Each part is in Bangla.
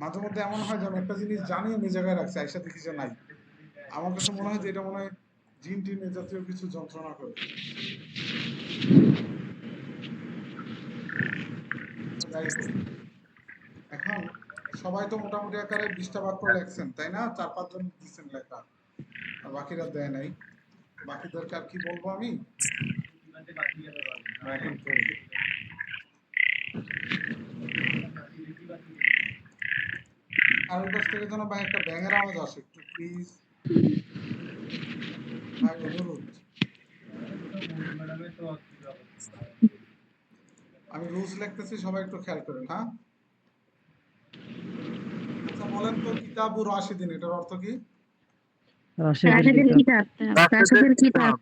মাঝে মধ্যে এমন হয় যে আমি একটা জিনিস জানি আমি জায়গায় রাখছি আইসা দেখি যে নাই। আমার কাছে মনে হয় যে এটা মনে হয় জিন টিন এ জাতীয় কিছু যন্ত্রণা করে। এখন সবাই তো মোটামুটি আকারে 20টা বাক্য লেখছেন তাই না? 4-5 জন দিচ্ছেন লেখা, আর বাকিরা দেয় নাই। বাকিদেরকে আর কি বলবো আমি? এখন পড়বো। আর ওই পাশ থেকে যেন ভাই একটা ব্যাঙের আওয়াজ আসে একটু প্লিজ ভাই, অনুরোধ। আমি রুলস লিখতেছি, সবাই একটু খেয়াল করেন। হ্যাঁ, আচ্ছা বলেন তো কিতাবু রাশিদিন এটার অর্থ কি? রাশেদের কিতাব। রাশেদের কিতাব।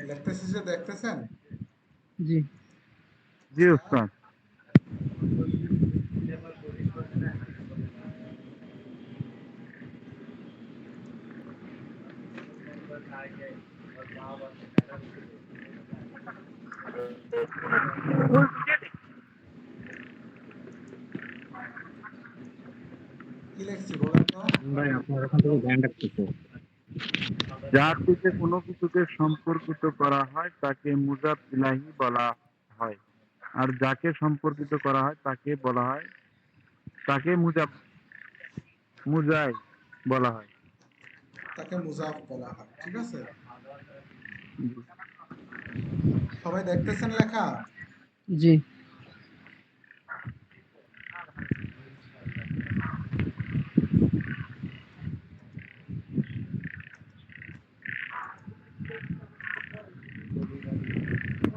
লিখতেছি যে দেখতেছেন? জি জি উস্তাদ। কি লিখছি বলেন তো? ভাই, আপনার ওখান থেকে ধ্যান রাখতেছে। যার থেকে কোনো কিছুকে সম্পর্কিত করা হয় তাকে মুজাফ ইলাহি বলা হয়, আর যাকে সম্পর্কিত করা হয় তাকে মুজাই বলা হয়। তাকে মুজাফ বলা হয়। ঠিক আছে, সবাই দেখতেছেন লেখা? জি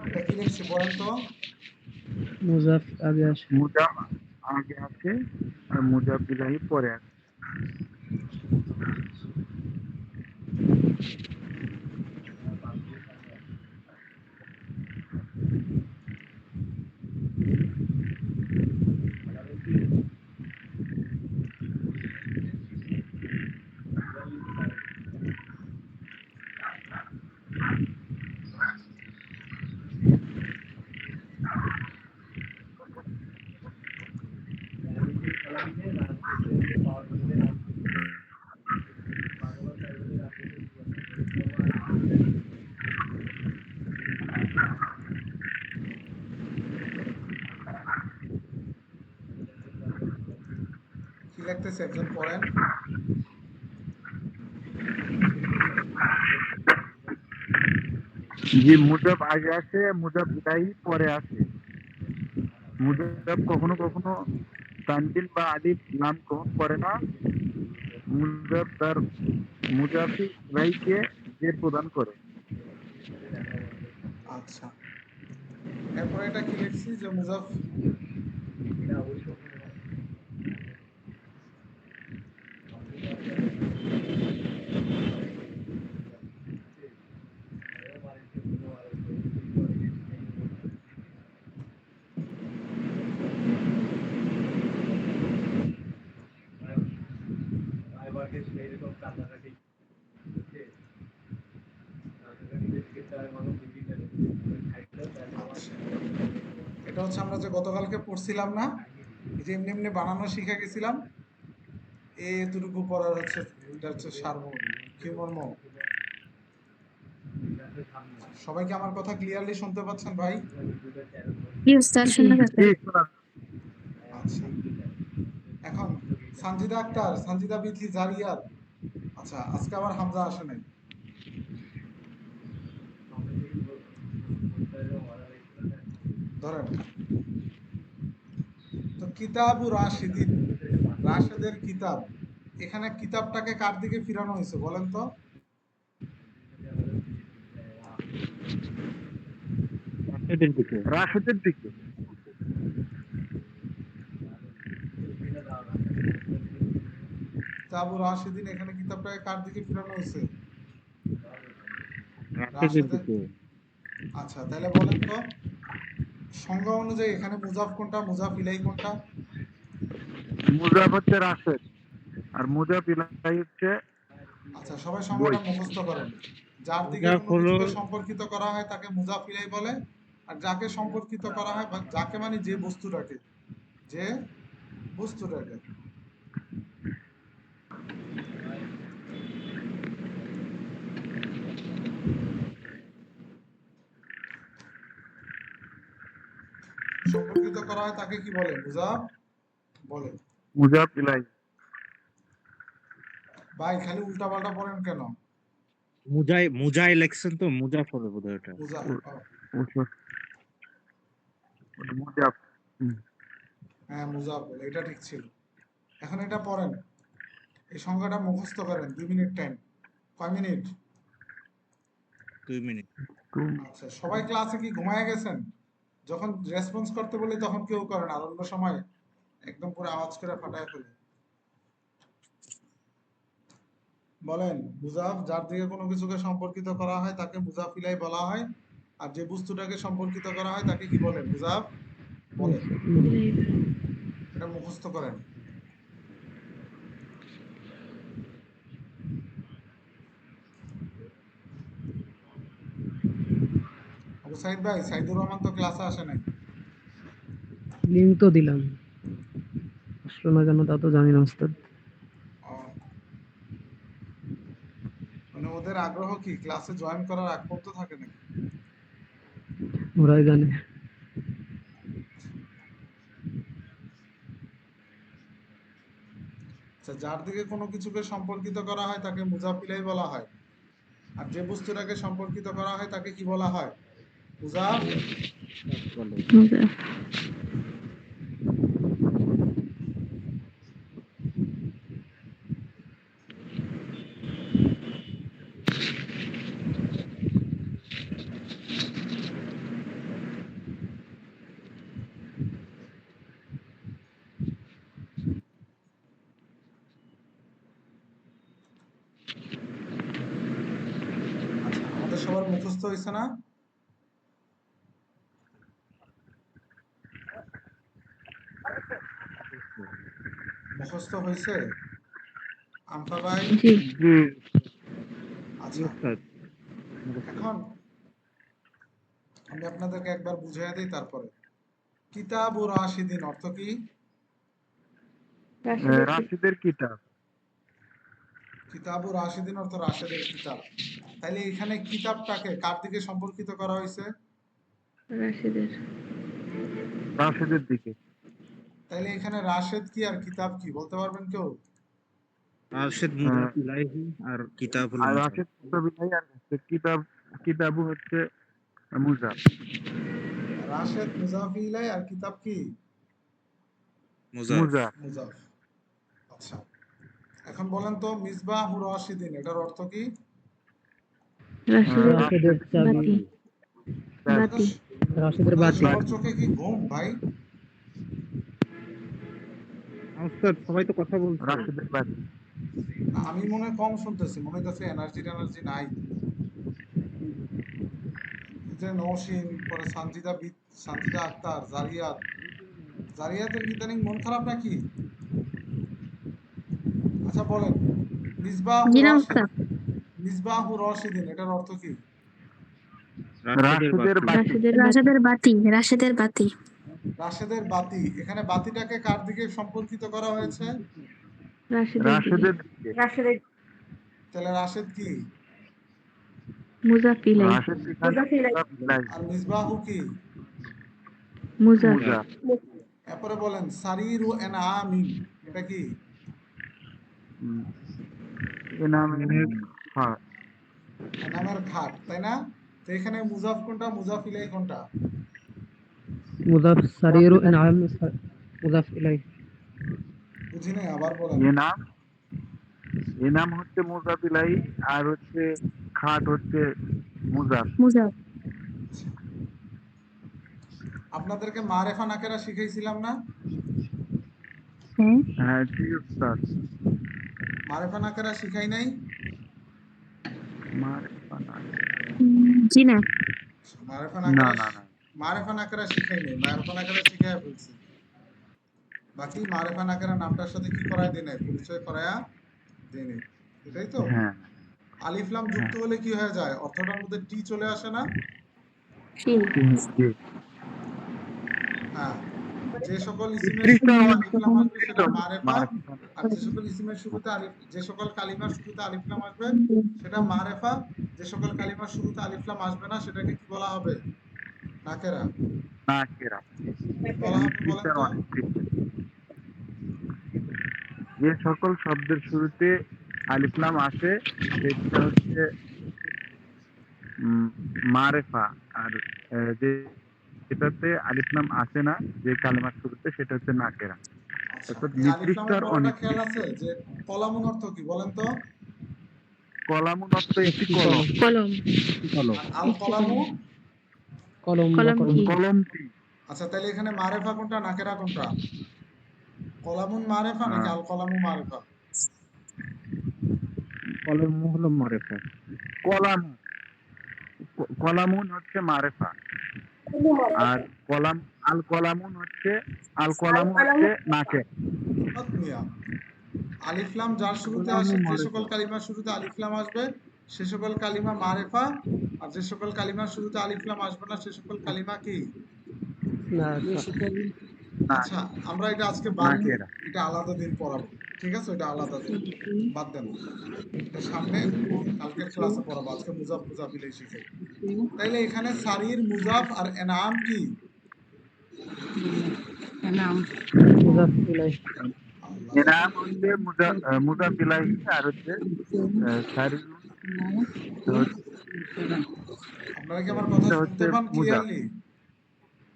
এটা কি লিখছি বলেন তো? মুজাফ আগে আসে। মুজাফ আগে আছে আর মুজাফ ইলাহি পরে আছে। কি লিখতেছে একজন পড়েন? জি, মুজাফ আগে আছে, মুজাফ ইলাহি পরে আছে। মুজাফ কখনো কখনো তানবিন বা আলিফ নাম গ্রহণ করে না। মুজাফ তার মুজাফি ইলাহিকে জের প্রদান করে। আচ্ছা, এরপরে এটা কি লিখছি যে মুজাফ আচ্ছা, এটা হচ্ছে আমরা যে গতকালকে পড়ছিলাম না, এই যে এমনি এমনি বানানো শিখে গেছিলাম, এতটুকু পড়ার হচ্ছে এটা হচ্ছে সারমর্ম কি মর্ম। সবাই কি আমার কথা ক্লিয়ারলি শুনতে পাচ্ছেন ভাই? কি উস্তাদ শোনা যাচ্ছে? জি শোনা। আচ্ছা, এখন সানজিদা আক্তার, সানজিদা বিথি জারিয়ার। আচ্ছা, আজকে আবার হামজা আসে নাই। ধরেন তো কিতাবু রাশিদিন, রাশেদের কিতাব, এখানে কিতাবটাকে কার দিকে ফিরানো হয়েছে বলেন তো? রাশেদের দিকে। রাশেদের দিকে। কিতাবুর রাশিদিন, এখানে কিতাবটাকে কার দিকে ফিরানো হয়েছে? রাশেদের রাশেদের। দিকে। আচ্ছা, তাহলে বলেন তো সংজ্ঞা অনুযায়ী এখানে মুজাফ কোনটা, মুজাফ ইলাই কোনটা? মুজাফ হচ্ছে রাশেদ, আর মুজাফ ইলাই হচ্ছে আচ্ছা, সবাই বই। সংজ্ঞাটা মুখস্থ করেন। যার দিকে মুজাফ কোনো হলো কিছুকে সম্পর্কিত করা হয় তাকে মুজাফ ইলাই বলে, আর যাকে সম্পর্কিত করা হয়, বা যাকে মানে যে বস্তুটাকে, যে বস্তুটাকে। সম্পর্কিত করা হয় তাকে কি বলে? মুজাফ বলে। মুজাফ ইলাই। ভাই খালি উল্টা পাল্টা পড়েন কেন? মুজাই লেখছেন তো, মুজাফ হবে বোধহয় ওটা। মুজাফ, মুজাফ। হ্যাঁ মুজাফ বলে, এটা ঠিক ছিল। এখন এটা পড়েন, এই সংখ্যাটা মুখস্থ করেন। 2 মিনিট টাইম। কয় মিনিট? 2 মিনিট। আচ্ছা, সবাই ক্লাসে কি ঘুমায় গেছেন? যখন রেসপন্স করতে বলি তখন কেউ করেন, আর অন্য সময় একদম পুরো আওয়াজ করে ফাটায় ফেলে। বলেন, মুজাফ যার দিকে কোনো কিছুকে সম্পর্কিত করা হয় তাকে মুজাফ ইলাই বলা হয়, আর যে বস্তুটাকে সম্পর্কিত করা হয় তাকে কি বলে? মুজাফ বলে। এটা মুখস্থ করেন। আবু সাইদ ভাই, সাইদুর রহমান তো ক্লাসে আসে নাই। লিঙ্ক তো দিলাম, আসলো না কেন তা তো জানি না ওস্তাদ। ও, মানে ওদের আগ্রহ কি ক্লাসে জয়েন করার আগ পর্যন্ত থাকে নাকি? ওরাই জানে। আচ্ছা, যার দিকে কোনো কিছুকে সম্পর্কিত করা হয় তাকে মুজাফ ইলাই বলা হয়, আর যে বস্তুটাকে সম্পর্কিত করা হয় তাকে কি বলা হয়? মুজাফ। বলে। মুজাফ। আচ্ছা, আমাদের সবার মুখস্থ হয়েছে না? মুখস্থ হয়েছে? আমফা ভাই? জি। জি। আচ্ছা, উস্তাদ। এখন আমি আপনাদেরকে একবার বুঝিয়ে দিই তারপরে। কিতাব ও রাশিদিন অর্থ কি? রাশিদের কিতাব। কিতাব ও রাশিদিন অর্থ রাশেদের কিতাব। তাইলে এখানে কিতাবটাকে কার দিকে সম্পর্কিত করা হয়েছে? রাশিদের। রাশিদের দিকে। তাইলে এখানে রাশেদ কি আর কিতাব কি বলতে পারবেন কেউ? রাশেদ মুজাফ ইলাইহি আর কিতাব হলো আর মুজাফ। রাশিদ মুজাফ ইলাই, আর কিতাব, কিতাবু হচ্ছে মুজাফ। রাশেদ মুজাফি ইলাই, আর কিতাব কি? মুজাফ। মুজাফ। মুজাফ। আচ্ছা, এখন বলেন তো মিসবাহুর রাশিদিন এটার অর্থ কি? রাশিদের রাশেদের চাবি, বাতি। বাতি। রাশেদের আপনাদের বাতি। সবার চোখে কি ঘুম ভাই? উস্তাদ সবাই তো কথা বলছে। রাশিদের বাতি। না, আমি মনে হয় কম শুনতেছি, মনে হইতেছে এনার্জি নাই। এই যে নওশিন, পরে সানজিদা আক্তার, জারিয়াতের কি ইদানিং মন খারাপ নাকি? আচ্ছা বলেন, মিসবাহু জি না রশিদ, উস্তাদ। মিসবাহু রশিদিন এটার অর্থ কি? রাশেদের রাশিদের বাতি। বাতি। রাশেদের বাতি। রাশেদের বাতি। রাশেদের বাতি। এখানে বাতিটাকে কার দিকে সম্পর্কিত করা হয়েছে? রাশেদের দিকে। রাশিদের দিকে। তাহলে রাশেদ কি? মুজাফ ইলাই। রাশিদ মুজাফ ইলাই। আর মিসবাহু কি? মুজাফ। মুজাফ। এরপরে বলেন সারিরু আমিন, এটা কি? এনামের এনামের খাট। এনামের খাট, তাই না? তো এখানে মুজাফ কোনটা, মুজাফ ইলাই কোনটা? মুজাফ সারিরু ইনআম, মুজাফ ইলাই। বুঝি নাই, আবার বলেন। এনাম, এনাম হচ্ছে মুজাফ ইলাই, আর হচ্ছে খাট হচ্ছে মুজাফ। মুজাফ। আপনাদেরকে মারেফা নাকেরা শিখাইছিলাম না? হ্যাঁ। হ্যাঁ জি উস্তাদ। মারেফা নাকেরা শিখাই নাই? মারিফা না, জি না। মারেফা না নাকেরা না না। মারেফা নাকেরা শিখাই নাই, মারেফা নাকেরা শিখাইয়া ফেলছি। বাকি মারেফা নাকেরা নামটার সাথে কি করায় দেয় নাই, পরিচয় করায়া দেয় নাই, এটাই তো। হ্যাঁ আলিফ লাম যুক্ত হ্যাঁ। হলে কি হয়ে যায়, অর্থটার মধ্যে টি চলে আসে না? জি। জি। হ্যাঁ, যে সকল ইসিমের নির্দিষ্ট শুরুতে অনেক আলিফ লাম আসবে সেটা মারেফা, মারিফা। আর যে সকল ইসিমের শুরুতে যে সকল কালিমার শুরুতে আলিফ লাম আসবে সেটা মারেফা, যে সকল কালিমার শুরুতে আলিফ লাম আসবে না সেটাকে কি বলা হবে, নাকেরা। নাকেরা। কি বলা হবে বলেন নির্দিষ্ট তো? অনেক। যে সকল শব্দের শুরুতে আলিফ লাম আসে সেটা হচ্ছে মারেফা। আর যে যেটাতে আলিফ লাম আসে না, যে কালেমার শুরুতে, সেটা হচ্ছে নাকেরা। আচ্ছা, অর্থাৎ এই আলিফ নির্দিষ্ট লামের আর পরেটা খেয়াল অনির্দিষ্ট। আছে যে কলামুন অর্থ কি বলেন তো? কলামুন অর্থ একটি একটি কলম। কলম। কলম। কলম। আর আল একটি কলামু? কলম। কলম বা কলম কলম। কি? কলমটি। আচ্ছা, তাহলে এখানে মারেফা কোনটা, নাকেরা কোনটা? কলামুন মারেফা নাকি আহ, আল কলামু মারেফা? কলম হলো মারিফা। কলাম কলামুন হচ্ছে মারেফা। আর কলাম আল কলামুন হচ্ছে, আল কলামু হচ্ছে নাকে। হত মিয়া, আলিফ লাম যার শুরুতে কলম আসে, যে সকল মারিফা। কালিমার শুরুতে আলিফ লাম আসবে সে সকল কালিমা মারেফা, আর যে সকল কালিমার শুরুতে আলিফ লাম আসবে না সে সকল কালিমা কি? না আচ্ছা, আমরা এটা আজকে বাদ দিই, নাকেরা। এটা আলাদা দিন পড়াবো, ঠিক আছে, এটা আলাদা দিন, বাদ দেন, এটা সামনে কালকের ক্লাসে পড়াবো, আজকে মুজাফ মুজাফিলাই শিখাই। তাইলে এখানে সারির মুজাফ আর এনাম কি? মুজাফ ইলাই। আল্লাহ এর জানে। নাম হচ্ছে মুজাফিলাহি। আর হচ্ছে সারিউল আপনারা কি আমার কথা হচ্ছে শুনতে পান মুজা। ক্লিয়ারলি?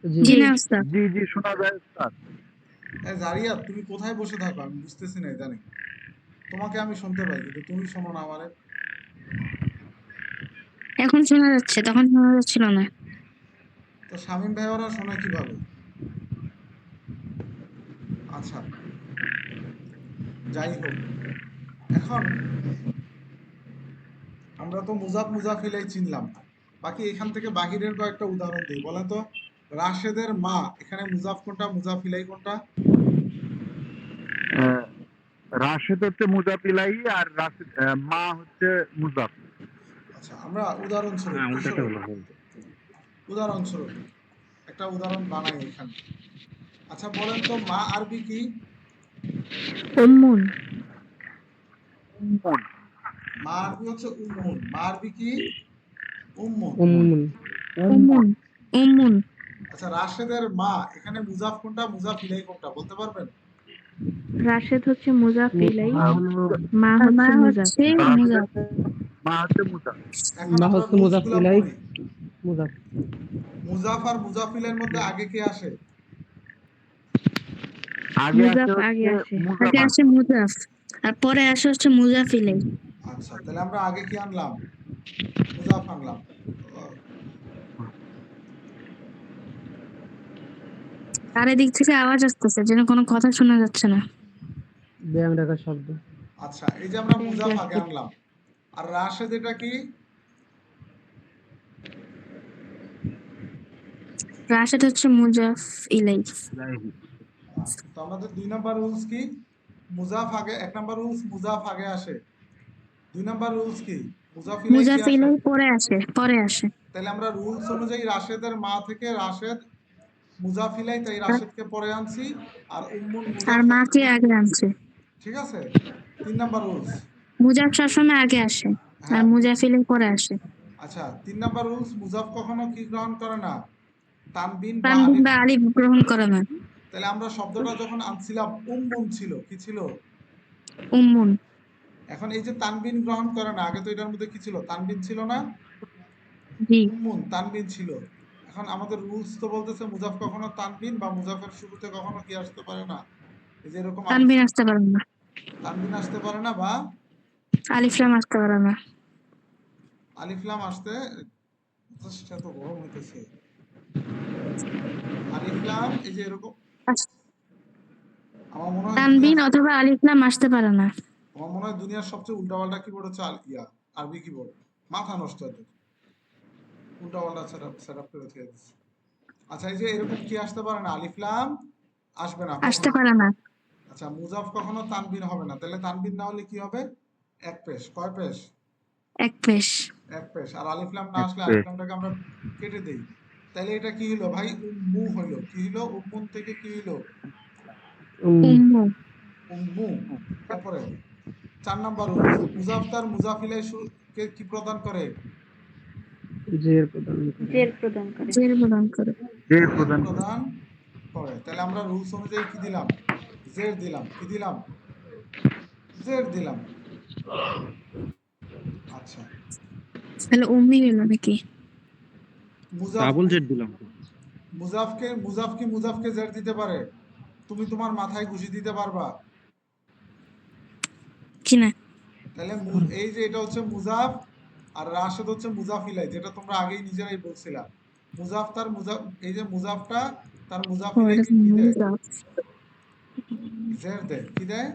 জি জি জি। না উস্তাদ। জি জি, শোনা যায় স্যার। জারিয়া, তুমি কোথায় বসে থাকো আমি বুঝতেছি না, জানি তোমাকে আমি শুনতে পাই কিন্তু তুমি শোনো না আমারে। এখন শোনা যাচ্ছে, তখন শোনা যাচ্ছিল না। তো শামীম ভাই ওরা শোনে কিভাবে? আচ্ছা, যাই হোক, এখন আমরা তো মুজাফ মুজাফিলাই চিনলাম, বাকি এখান থেকে বাহিরের কয়েকটা উদাহরণ দিই, বলেন তো। রাশেদের মা, এখানে মুজাফ কোনটা, মুজাফিলাই কোনটা? আহ, রাশেদ হচ্ছে মুজাফিলাহি, আর রাশেদ মা হচ্ছে মুজাফ। আচ্ছা, আমরা উদাহরণস্বরূপ হ্যাঁ, উল্টাতে কিশোরী, বলা হয়। উদাহরণস্বরূপ একটা উদাহরণ বানাই এখানে। আচ্ছা বলেন তো, মা আরবি কি? উম্মুন। উম্মুন। মা আরবি হচ্ছে উম্মুন, মা আরবি কি? উম্মুন। উম্মুন। উম্মুন। উম্মুন। উম্মুন। আচ্ছা, রাশেদের মা, এখানে মুজাফ কোনটা, মুজাফিলাই কোনটা বলতে পারবেন? রাশেদ হচ্ছে মুজাফ ইলাই, মা হলো মা আর মা হচ্ছে মুজাফ। হচ্ছে রাশেদের মুজাফ। মা হচ্ছে মুজাফ। এখন মা আমরা হচ্ছে রুলস মুজাফ গুলা ইলাই। পড়ি। মুজাফ। মুজাফ আর মুজাফিলের মধ্যে আগে কে আসে? আগে আসে মুজাফ আগে হচ্ছে আসে। মুজাফ আগে আসে আসে। মুজাফ, আর পরে আসে হচ্ছে মুজাফ ইলাই। আচ্ছা, তাহলে আমরা আগে কি আনলাম, মুজাফ আনলাম। আহ, চারিদিক থেকে আওয়াজ আসতেছে, যেন কোনো কথা শোনা যাচ্ছে না। ব্যায়াম রাখার শব্দ। আচ্ছা, এই যে আমরা মুজাফ আগে আনলাম, আর রাশেদ এটা কি? রাশেদ হচ্ছে মুজাফ ইলাই। তো আমাদের 2 নম্বর রুলস কি? মুজাফ আগে, 1 নম্বর রুলস মুজাফ আগে আসে, 2 নম্বর রুলস কি? মুজাফ ইলাই কি মুজাফ আসে? ইলাই পরে আসে, পরে আসে। তাহলে আমরা রুলস অনুযায়ী রাশেদের মা থেকে রাশেদ মুজাফ ইলাই, তাই রাশেদকে পরে আনছি, আর উম্মুন আর মুজাফ মাকে আগে আনছে। ঠিক আছে, 3 নম্বর রুলস। মুজাফ সবসময় আগে আসে, আর হ্যাঁ, মুজাফ ইলাই পরে আসে। আচ্ছা, 3 নম্বর রুলস, মুজাফ কখনো কি গ্রহণ করে না, তানবিন বা তানবিন আলিফ। বা আলিফ গ্রহণ করে না। তাহলে আমরা শব্দটা যখন আনছিলাম উম্মুন ছিল, কি ছিল? উম্মুন। এখন এই যে তানবিন গ্রহণ করে না, আগে তো এটার মধ্যে কি ছিল, তানবিন ছিল না? জি। উম্মুন তানবিন ছিল। এখন আমাদের রুলস তো বলতেছে মুজাফ কখনো তানবিন বা মুজাফের শুরুতে কখনো কি আসতে পারে না, এই যে এরকম আলিফ, তানবিন আসতে পারে না, তানবিন আসতে পারে না, বা আলিফ লাম আসতে পারে না। আলিফ লাম আসতে, সেটা তো গরম হইতেছে, আলিফ লাম এই যে এরকম, আমার মনে হয় তানবিন ক্লাস, অথবা আলিফ লাম আসতে পারে না। ও আমার মনে হয় দুনিয়ার সবচেয়ে উল্টাপাল্টা কিবোর্ড হচ্ছে আরবি কিবোর্ড। মাথা নষ্ট এদের, উল্টাপাল্টা সেটআপ করে রেখে দিচ্ছে। আচ্ছা, এই যে এরকম কি আসতে পারে না, আলিফ লাম আসবে না আসতে কখনো। পারে না। আচ্ছা, মুজাফ কখনো তানবিন হবে না, তাহলে তানবিন না হলে কি হবে? এক পেশ। কয় পেশ? এক পেশ। এক পেশ। আর আলিফ লাম না আসলে এক আলিফ পেশ। লামটাকে আমরা কেটে দেই। তাহলে এটা কি হলো ভাই? উম্মু হলো। কি হলো? উম্মুন থেকে কি হলো? উম্মু। উম্মু। এরপরে 4 নাম্বার রুলস, মুজাফ তার মুজাফিলাই কে কি প্রদান করে? জের প্রদান করে। জের প্রদান করে। জের প্রদান করে। জের জের প্রদান করে। প্রদান করে। তাহলে আমরা রুলস অনুযায়ী কি দিলাম? জের দিলাম। কি দিলাম? জের দিলাম। আচ্ছা, তাহলে উম্মি হলো নাকি? মুজাফ ডাবল জেড দিলাম তো। মুজাফকে জের দিতে পারে? তুমি তোমার মাথায় ঘুষি দিতে পারবা? কি না? তাহলে এই যে এটা হচ্ছে মুজাফ, আর রাশেদ হচ্ছে মুজাফিলাই, যেটা তোমরা আগেই নিজেরাই বলছিলা। মুজাফ তার মুজাফ, এই যে মুজাফটা তার ও, এটা মুজাফিলাইকে কি দেয়? মুজাফ। জের দেয়। কি দেয়?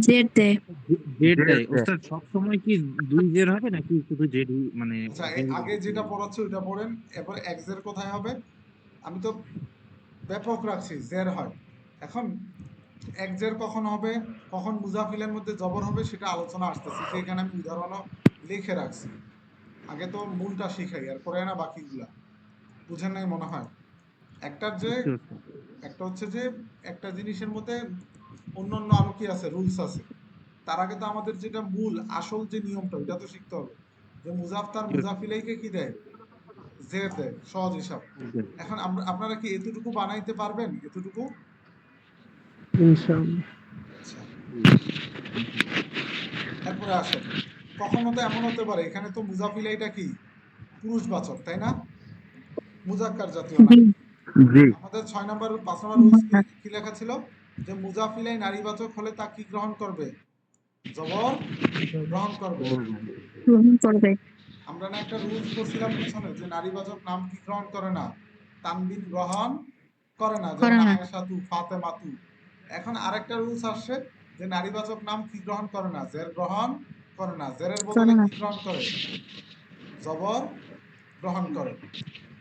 জের দেয়। জেড জের দেয় দেয়। ওস্তাদ। সব সময় কি দুই জেড হবে নাকি শুধু জেড, মানে আচ্ছা, জেড আগে যেটা পড়াচ্ছে ওইটা পড়েন, এরপর এক্সের কোথায় হবে? আমি তো ব্যাপক রাখছি, জের হয়। এখন একজের কখন হবে, কখন মুজাফিলের মধ্যে জবর হবে, সেটা আলোচনা আসতেছে, যে এখানে আমি উদাহরণও লিখে রাখছি। আগে তো মূলটা শিখাই, এরপরে না বাকিগুলা। বুঝেন নাই মনে হয়। একটার যে বুঝতে পারছি। একটা হচ্ছে যে একটা জিনিসের মধ্যে অন্যান্য আরো কি আছে, রুলস আছে। তার আগে তো আমাদের যেটা মূল আসল যে নিয়মটা, ওইটা তো শিখতে হবে, যে মুজাফ তার মুজাফিলাইকে কি দেয়? জের দেয়। সহজ হিসাব। এখন আপনারা কি এতটুকু বানাইতে পারবেন? এতটুকু? ইনশাআল্লাহ। আচ্ছা, এরপরে আসেন, কখনো তো এমন হতে পারে এখানে তো মুজাফিলাইটা কি জি। পুরুষবাচক, তাই না? মুজাক্কার জাতীয় না। জি। আমাদের 6 নম্বর 5 নম্বর রুলস কি লেখা ছিল? যে মুজাফিলাই নারীবাচক হলে তা কি গ্রহণ করবে? জবর গ্রহণ করবে। গ্রহণ করবে। আমরা না একটা রুলস করছিলাম পিছনে, যে নারীবাচক নাম কি গ্রহণ করে না? তানবিন গ্রহণ করে না, করে যেমন না। আয়েশাতু, ফাতেমাতু। এখন আরেকটা রুলস আসছে, যে নারীবাচক নাম কি গ্রহণ করে না? জের গ্রহণ করে না। জেরের বদলে করে না। কি গ্রহণ করে? জবর গ্রহণ করে।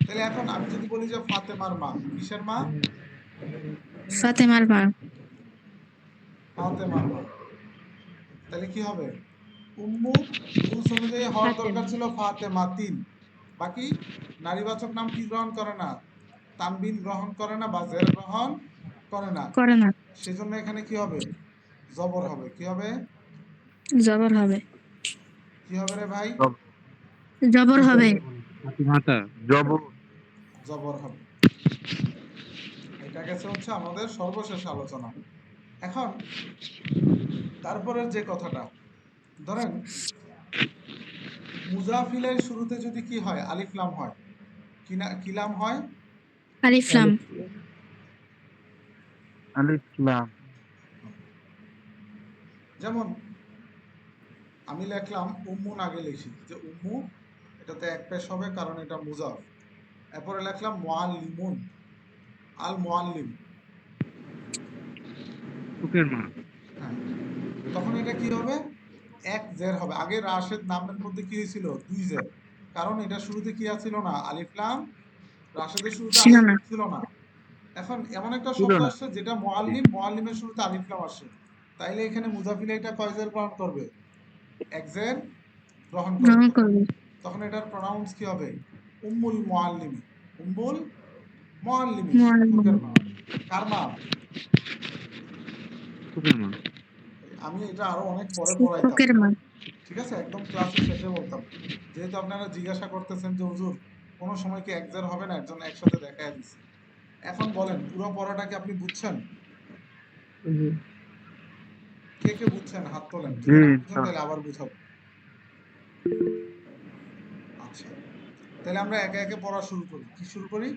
তাহলে এখন আমি যদি বলি যে ফাতেমার মা, কিসের মা? ফাতেমার মা। ফাতেমার মা। তাহলে কি হবে? উম্মু রুলস অনুযায়ী হওয়ার দরকার ফাতেমা। ছিল ফাতেমা 3। বাকি নারীবাচক নাম কি গ্রহণ করে না? তানবিন গ্রহণ করে না বা জের গ্রহণ করে না। করে না। সেজন্য এখানে কি হবে? জবর হবে। কি হবে? জবর হবে। কি হবে রে ভাই? জবর হবে। মাতা। জবর। জবর হবে। এটা গেছে হচ্ছে আমাদের সর্বশেষ আলোচনা। এখন তারপরের যে কথাটা, ধরেন মুজাফিলের শুরুতে যদি কি হয়, আলিফ লাম হয়, কি লাম হয়? আলিফ লাম। আলিফ লাম। যেমন আমি লিখলাম উম্মুন, আগে লিখি যে উম্মু, এটাতে এক পেশ হবে কারণ এটা মুজাফ। এরপরে লিখলাম মুআল্লিমুন, আল মুআল্লিম। চোখের মা। হ্যাঁ, তখন এটা কি হবে? এক জের হবে। আগে রাশেদ নামের মধ্যে কি হয়েছিল? 2 জের। কারণ এটা শুরুতে কি ছিল না? আলিফ লাম। রাশেদের শুরুতে ছিল আলিফ না। ছিল না। এখন এমন একটা ছিল শব্দ না। আসছে যেটা মুআল্লিম, মুআল্লিমের শুরুতে আলিফ লাম আসে। তাইলে এখানে মুজাফিলাইটা কয় জের গ্রহণ করবে? এক জের গ্রহণ করবে। গ্রহণ করবে। তখন এটার প্রনাউন্স কি হবে? উম্মুল মুআল্লিমি। উম্মুল মুআল্লিমি, মুআল্লিম। শিক্ষকের মা। কার মা? চোখের মা। আমি এটা আরো অনেক পরে পড়াইতাম, শিক্ষকের মা। ঠিক আছে, একদম ক্লাসের শেষে বলতাম। যেহেতু আপনারা জিজ্ঞাসা করতেছেন যে হুজুর কোনো সময় কি একজার হবে না, একজন একসাথে দেখায় দিচ্ছে। এখন বলেন পুরো পড়াটা কি আপনি বুঝছেন? জি। কে কে বুঝছেন হাত তোলেন, জি যদি না বুঝেন ইনশাআল্লাহ। তাহলে আবার বুঝাবো। আচ্ছা, তাহলে আমরা একে একে পড়া শুরু করি। কি শুরু করি?